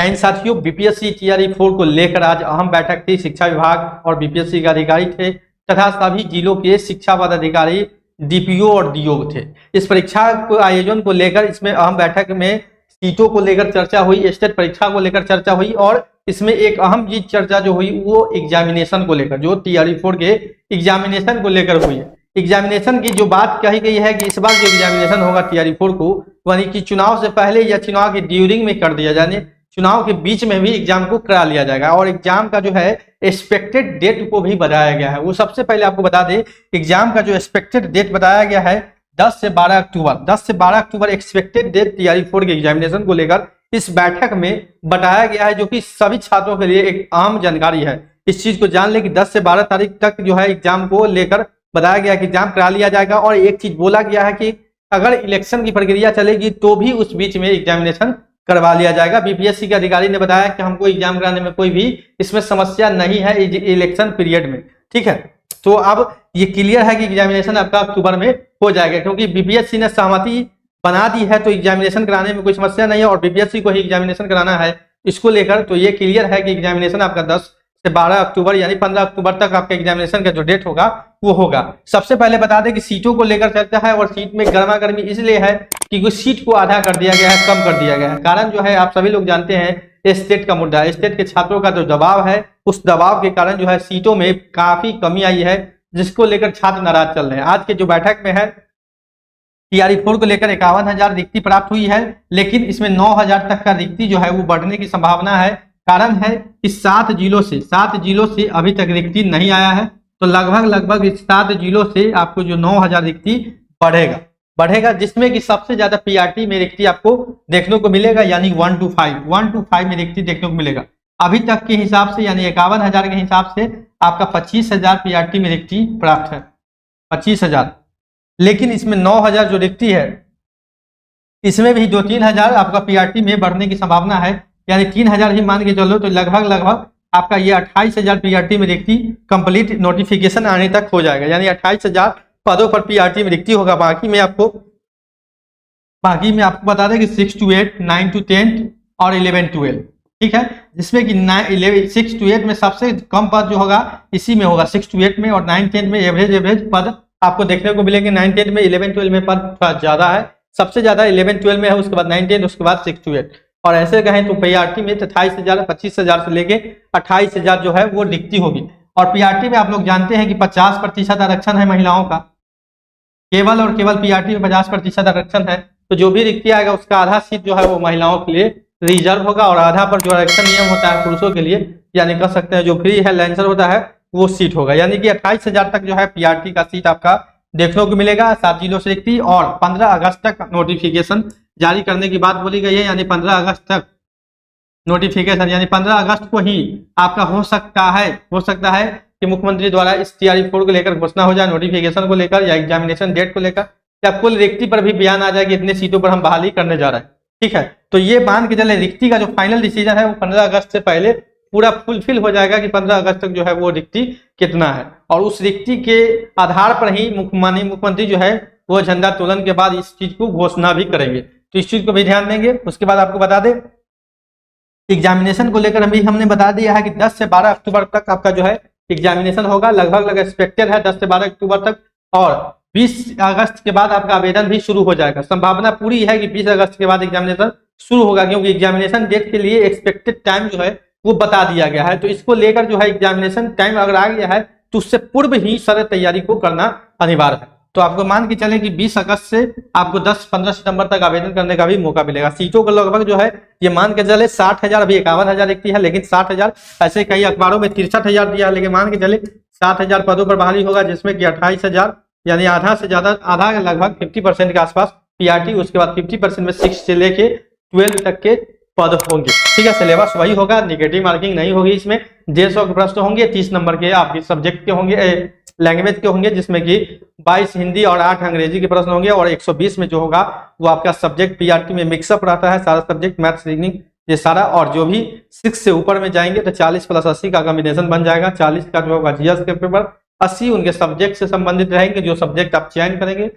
And साथियों, BPSC TRE 4 को लेकर आज अहम बैठक थी। शिक्षा विभाग और बीपीएससी के अधिकारी थे तथा सभी जिलों के शिक्षा पदाधिकारी, डीपीओ और डीओ थे। इस परीक्षा को आयोजन को लेकर इसमें अहम बैठक में सीटों को लेकर चर्चा हुई, स्टेट परीक्षा को लेकर चर्चा हुई और इसमें एक अहम चीज चर्चा जो हुई वो एग्जामिनेशन को लेकर, जो टीआरई 4 के एग्जामिनेशन को लेकर हुई है। एग्जामिनेशन की जो बात कही गई है कि इस बार जो एग्जामिनेशन होगा टीआरई 4 को, यानी कि चुनाव से पहले या चुनाव के ड्यूरिंग में कर दिया जाए, चुनाव के बीच में भी एग्जाम को करा लिया जाएगा। और एग्जाम का जो है एक्सपेक्टेड डेट को भी बताया गया है। वो सबसे पहले आपको बता दें, एग्जाम का जो एक्सपेक्टेड डेट बताया गया है 10 से 12 अक्टूबर। 10 से 12 अक्टूबर एक्सपेक्टेड डेट टीआरई 4 के एग्जामिनेशन को लेकर इस बैठक में बताया गया है, जो कि सभी छात्रों के लिए एक आम जानकारी है। इस चीज को जान ले कि 10 से 12 तारीख तक जो है एग्जाम को लेकर बताया गया कि एग्जाम करा लिया जाएगा। और एक चीज बोला गया है कि अगर इलेक्शन की प्रक्रिया चलेगी तो भी उस बीच में एग्जामिनेशन करवा लिया जाएगा। बीपीएससी के अधिकारी ने बताया कि हमको एग्जाम कराने में कोई भी इसमें समस्या नहीं है इलेक्शन पीरियड में। ठीक है, तो अब ये क्लियर है कि एग्जामिनेशन आपका अक्टूबर में हो जाएगा, क्योंकि बीपीएससी ने सहमति बना दी है तो एग्जामिनेशन कराने में कोई समस्या नहीं है और बीपीएससी को ही एग्जामिनेशन कराना है इसको लेकर। तो ये क्लियर है कि एग्जामिनेशन आपका 10 से 12 अक्टूबर यानी 15 अक्टूबर तक आपका एग्जामिनेशन का जो डेट होगा वो होगा। सबसे पहले बता दें कि सीटों को लेकर चर्चा है और सीट में गर्मा गर्मी इसलिए है कि कुछ सीट को आधा कर दिया गया है, कम कर दिया गया है। कारण जो है आप सभी लोग जानते हैं, स्टेट का मुद्दा, स्टेट के छात्रों का जो दबाव है, उस दबाव के कारण जो है सीटों में काफी कमी आई है, जिसको लेकर छात्र नाराज चल रहे हैं। आज के जो बैठक में है टीआरई 4 को लेकर 51,000 रिक्ति प्राप्त हुई है, लेकिन इसमें 9,000 तक का रिक्ति जो है वो बढ़ने की संभावना है। कारण है कि 7 जिलों से अभी तक रिक्ति नहीं आया है, तो लगभग इस 7 जिलों से आपको जो 9,000 रिक्ति बढ़ेगा, जिसमें कि सबसे ज्यादा पीआरटी में रिक्ति आपको देखने को मिलेगा, यानी 1 to 5 में रिक्ति देखने को मिलेगा। अभी तक के हिसाब से यानी 51,000 के हिसाब से आपका 25,000 पीआरटी में रिक्ति प्राप्त है, 25,000। लेकिन इसमें 9,000 जो रिक्ति है इसमें भी 2-3,000 आपका पीआरटी में बढ़ने की संभावना है, यानी 3,000 ही मान के चलो तो लगभग आपका ये 28,000 पीआरटी में रिक्ति कंप्लीट नोटिफिकेशन आने तक हो जाएगा, यानी 28,000 पदों पर पीआरटी में रिक्ति होगा। बाकी में आपको बता दें कि 6 to 8, 9 to 10 और 11 to 12, ठीक है, जिसमें कि 6 to 8 में सबसे कम पद जो होगा इसी में होगा, 6 to 8 में, और 9-10 में एवरेज पद आपको देखने को मिलेंगे। 9-10 में, 11-12 में पद थोड़ा ज्यादा है, सबसे ज्यादा 11-12 में है, उसके बाद 9-10, उसके बाद 6 to 8। और ऐसे कहें तो पीआरटी में 28,000, 25,000 से लेके 28,000 जो है वो रिक्ति होगी। और पीआरटी में आप लोग जानते हैं कि 50% आरक्षण है महिलाओं का, केवल और केवल पीआरटी में 50% आरक्षण है। तो जो भी रिक्ति आएगा उसका आधा सीट जो है वो महिलाओं के लिए रिजर्व होगा और आधा पर जो आरक्षण नियम होता है पुरुषों के लिए, यानी कह सकते हैं जो फ्री है लैंसर होता है वो सीट होगा, यानी कि 28,000 तक जो है पीआरटी का सीट आपका देखने को मिलेगा 7 जिलों से रिक्ति। और 15 अगस्त तक नोटिफिकेशन जारी करने की बात बोली गई है, यानी 15 अगस्त तक नोटिफिकेशन, यानी 15 अगस्त को ही आपका हो सकता है कि मुख्यमंत्री द्वारा इस टीआरई 4 को लेकर घोषणा हो जाए, नोटिफिकेशन को लेकर या एग्जामिनेशन डेट को लेकर, या कुल रिक्ति पर भी बयान आ जाए कि इतने सीटों पर हम बहाली करने जा रहे हैं। ठीक है, तो ये मान के चले रिक्ति का जो फाइनल डिसीजन है वो 15 अगस्त से पहले पूरा फुलफिल हो जाएगा कि 15 अगस्त तक जो है वो रिक्ति कितना है, और उस रिक्ति के आधार पर ही मुख्यमंत्री जो है वो झंडा तोलन के बाद इस चीज को घोषणा भी करेंगे। तो इस चीज को भी ध्यान देंगे। उसके बाद आपको बता दें एग्जामिनेशन को लेकर हमने बता दिया है कि 10 से 12 अक्टूबर तक आपका जो है एग्जामिनेशन होगा, लगभग एक्सपेक्टेड है 10 से 12 अक्टूबर तक। और 20 अगस्त के बाद आपका आवेदन भी शुरू हो जाएगा। संभावना पूरी है कि 20 अगस्त के बाद एग्जामिनेशन शुरू होगा, क्योंकि एग्जामिनेशन डेट के लिए एक्सपेक्टेड टाइम जो है वो बता दिया गया है। तो इसको लेकर जो है एग्जामिनेशन टाइम अगर आ गया है तो उससे पूर्व ही सारे तैयारी को करना अनिवार्य है। तो आपको मान के चले कि 20 अगस्त से आपको 10-15 सितंबर तक आवेदन करने का भी मौका मिलेगा। सीटों का लगभग जो है ये मान के चले 60,000, अभी 51,000 रिक्ति है, लेकिन 60,000 ऐसे कई अखबारों में 63,000 दिया, लेकिन मान के चले 60,000 पदों पर बहाली होगा, जिसमें कि 28,000 यानी आधा से ज्यादा, आधा लगभग 50% के आसपास पीआरटी, उसके बाद 50% में 6 से लेके 12 तक के पद होंगे। ठीक है, सिलेबस वही होगा, निगेटिव मार्किंग नहीं होगी इसमें। 150 के प्रश्न होंगे, 30 नंबर के आपके सब्जेक्ट के होंगे, लैंग्वेज के होंगे, जिसमें कि 22 हिंदी और 8 अंग्रेजी के प्रश्न होंगे। और 120 में जो होगा वो आपका सब्जेक्ट पीआरटी में मिक्सअप रहता है, सारा सब्जेक्ट मैथ्स, रीजनिंग ये सारा। और जो भी 6 से ऊपर में जाएंगे तो 40 + 80 का कॉम्बिनेशन बन जाएगा। 40 का जो होगा जीएस के पेपर, 80 उनके सब्जेक्ट से संबंधित रहेंगे, जो सब्जेक्ट आप चयन करेंगे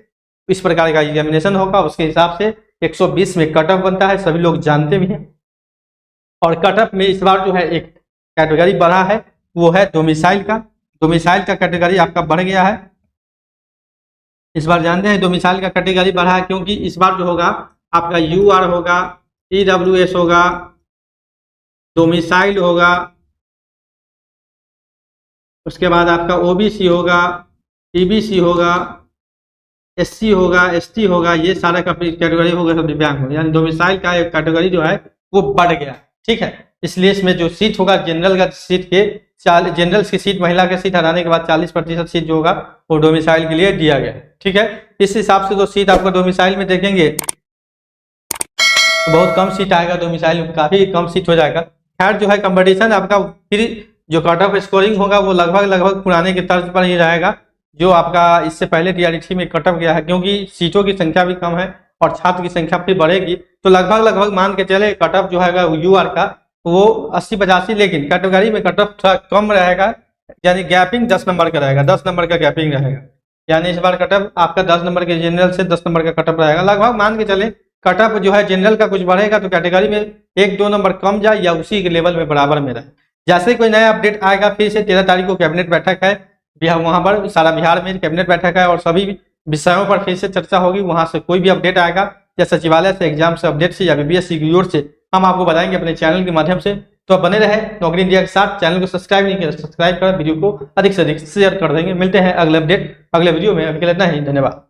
इस प्रकार का एग्जामिनेशन होगा। उसके हिसाब से 120 में कट ऑफ बनता है, सभी लोग जानते भी हैं। और कटअप में इस बार जो है एक कैटेगरी बढ़ा है, वो है डोमिसाइल का। डोमिसाइल का कैटेगरी आपका बढ़ गया है इस बार। जानते हैं डोमिसाइल का कैटेगरी बढ़ा है क्योंकि इस बार जो होगा आपका यूआर होगा, ईडब्ल्यूएस होगा, डोमिसाइल होगा, उसके बाद आपका ओबीसी होगा, ईबीसी होगा, एससी होगा, एसटी होगा, ये सारा कैटेगरी होगा सब दिव्यांग होगा। यानी डोमिसाइल का एक कैटेगरी जो है वो बढ़ गया, ठीक है। इसलिए इसमें जो सीट होगा जनरल का सीट के जनरल्स की सीट, महिला की सीट हटाने के बाद 40% सीट जो होगा वो डोमिसाइल के लिए दिया गया, ठीक है। इस हिसाब से तो सीट आपको डोमिसाइल में देखेंगे तो बहुत कम सीट आएगा, डोमिसाइल में काफी कम सीट हो जाएगा। खैर जो है कंपटीशन आपका फिर जो कट ऑफ स्कोरिंग होगा वो लगभग पुराने के तर्ज पर ही रहेगा जो आपका इससे पहले टीआरईटी में कट ऑफ गया है, क्योंकि सीटों की संख्या भी कम है और छात्र की संख्या फिर बढ़ेगी, तो लगभग मान के चले कट ऑफ जो है यूआर का वो 80-85, लेकिन कैटेगरी में कट ऑफ थोड़ा कम रहेगा, यानी गैपिंग 10 नंबर का रहेगा, 10 नंबर का गैपिंग रहेगा। यानी इस बार कट ऑफ आपका 10 नंबर के जनरल से 10 नंबर का कट ऑफ रहेगा। लगभग मान के चले कट ऑफ जो है जनरल का कुछ बढ़ेगा तो कैटेगरी में 1-2 नंबर कम जाए या उसी के लेवल में बराबर में रहे। जैसे ही कोई नया अपडेट आएगा, फिर से 13 तारीख को कैबिनेट बैठक है, वहां पर सारा बिहार में कैबिनेट बैठक है और सभी विषयों पर फिर से चर्चा होगी। वहां से कोई भी अपडेट आएगा या सचिवालय से, एग्जाम से अपडेट से या बीपीएससी की ओर से, हम आपको बताएंगे अपने चैनल के माध्यम से। तो बने रहे नौकरी इंडिया के साथ। चैनल को सब्सक्राइब नहीं किया सब्सक्राइब कर वीडियो को अधिक से अधिक शेयर कर देंगे। मिलते हैं अगले अपडेट अगले वीडियो में। अभी के लिए इतना ही, धन्यवाद।